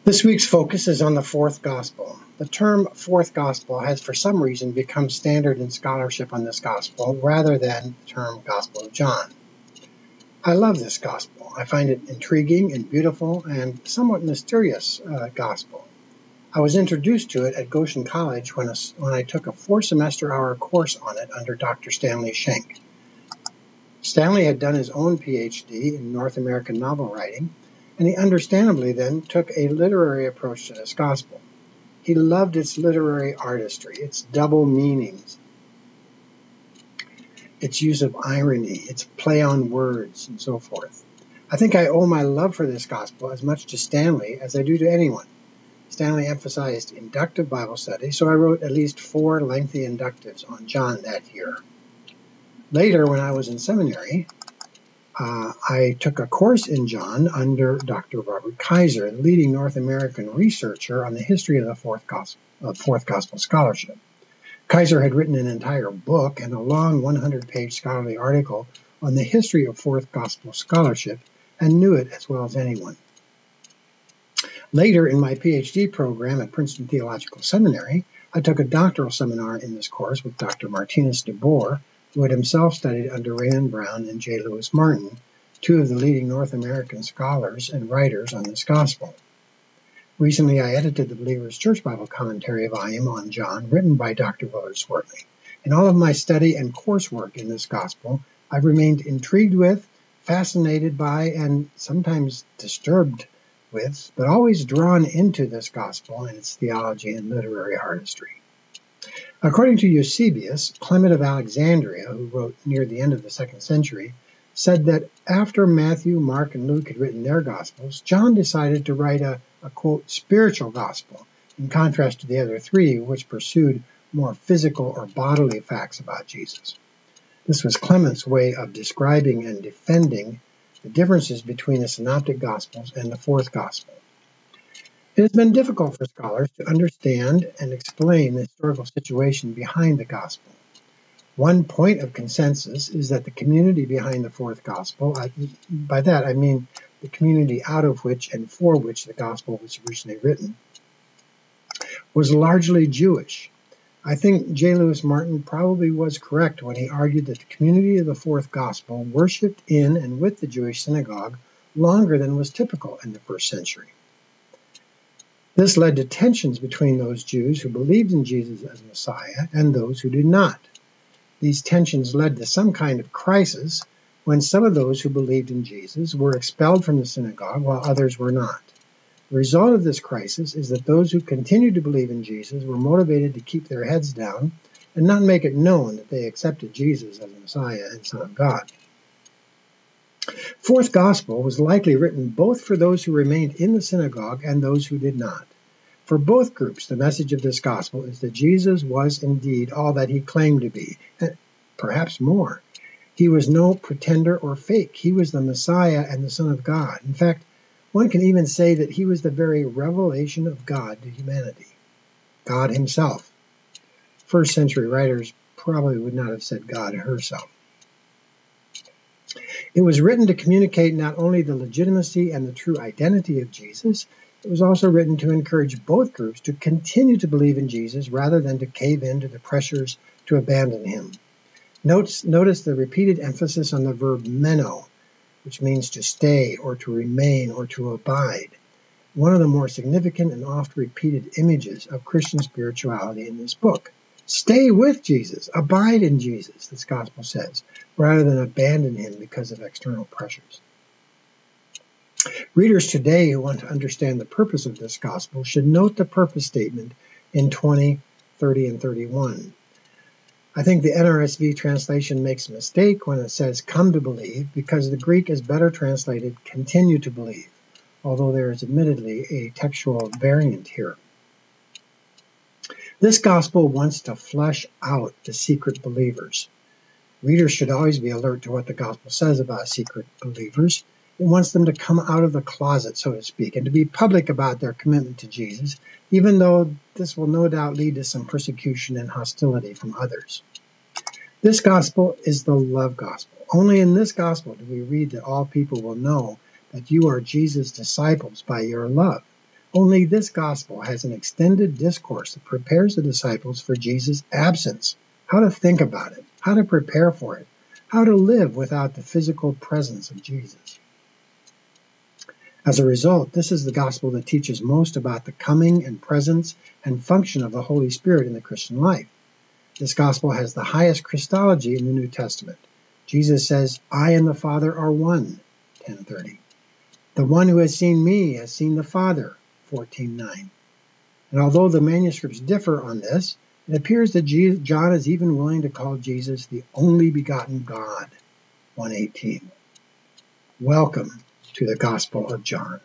This week's focus is on the fourth gospel. The term fourth gospel has for some reason become standard in scholarship on this gospel rather than the term Gospel of John. I love this gospel. I find it intriguing and beautiful and somewhat mysterious gospel. I was introduced to it at Goshen College when I took a 4-semester-hour course on it under Dr. Stanley Schenck. Stanley had done his own PhD in North American novel writing, and he understandably then took a literary approach to this gospel. He loved its literary artistry, its double meanings, its use of irony, its play on words, and so forth. I think I owe my love for this gospel as much to Stanley as I do to anyone. Stanley emphasized inductive Bible study, so I wrote at least 4 lengthy inductives on John that year. Later, when I was in seminary, I took a course in John under Dr. Robert Kaiser, the leading North American researcher on the history of the fourth gospel scholarship. Kaiser had written an entire book and a long 100-page scholarly article on the history of fourth gospel scholarship and knew it as well as anyone. Later in my PhD program at Princeton Theological Seminary, I took a doctoral seminar in this course with Dr. Martinus de Boer, who had himself studied under Raymond Brown and J. Lewis Martin, 2 of the leading North American scholars and writers on this gospel. Recently, I edited the Believer's Church Bible Commentary volume on John, written by Dr. Willard Swartley. In all of my study and coursework in this gospel, I've remained intrigued with, fascinated by, and sometimes disturbed with, but always drawn into this gospel and its theology and literary artistry. According to Eusebius, Clement of Alexandria, who wrote near the end of the 2nd century, said that after Matthew, Mark, and Luke had written their Gospels, John decided to write a quote, spiritual gospel, in contrast to the other 3, which pursued more physical or bodily facts about Jesus. This was Clement's way of describing and defending the differences between the Synoptic Gospels and the fourth Gospel. It has been difficult for scholars to understand and explain the historical situation behind the Gospel. One point of consensus is that the community behind the fourth Gospel, by that I mean the community out of which and for which the Gospel was originally written, was largely Jewish. I think J. Lewis Martin probably was correct when he argued that the community of the fourth Gospel worshipped in and with the Jewish synagogue longer than was typical in the 1st century. This led to tensions between those Jews who believed in Jesus as Messiah and those who did not. These tensions led to some kind of crisis when some of those who believed in Jesus were expelled from the synagogue while others were not. The result of this crisis is that those who continued to believe in Jesus were motivated to keep their heads down and not make it known that they accepted Jesus as Messiah and Son of God. Fourth Gospel was likely written both for those who remained in the synagogue and those who did not. For both groups, the message of this gospel is that Jesus was indeed all that he claimed to be, and perhaps more. He was no pretender or fake. He was the Messiah and the Son of God. In fact, one can even say that he was the very revelation of God to humanity, God himself. 1st century writers probably would not have said God herself. It was written to communicate not only the legitimacy and the true identity of Jesus, it was also written to encourage both groups to continue to believe in Jesus rather than to cave in to the pressures to abandon him. Notice the repeated emphasis on the verb meno, which means to stay or to remain or to abide. One of the more significant and oft repeated images of Christian spirituality in this book. Stay with Jesus, abide in Jesus, this gospel says, rather than abandon him because of external pressures. Readers today who want to understand the purpose of this gospel should note the purpose statement in 20, 30, and 31. I think the NRSV translation makes a mistake when it says come to believe, because the Greek is better translated continue to believe, although there is admittedly a textual variant here. This gospel wants to flesh out the secret believers. Readers should always be alert to what the gospel says about secret believers. It wants them to come out of the closet, so to speak, and to be public about their commitment to Jesus, even though this will no doubt lead to some persecution and hostility from others. This gospel is the love gospel. Only in this gospel do we read that all people will know that you are Jesus' disciples by your love. Only this gospel has an extended discourse that prepares the disciples for Jesus' absence, how to think about it, how to prepare for it, how to live without the physical presence of Jesus. As a result, this is the gospel that teaches most about the coming and presence and function of the Holy Spirit in the Christian life. This gospel has the highest Christology in the New Testament. Jesus says, "I and the Father are one," 10:30. "The one who has seen me has seen the Father," 14:9. And although the manuscripts differ on this, it appears that John is even willing to call Jesus the only begotten God, 1:18. Welcome to the Gospel of John.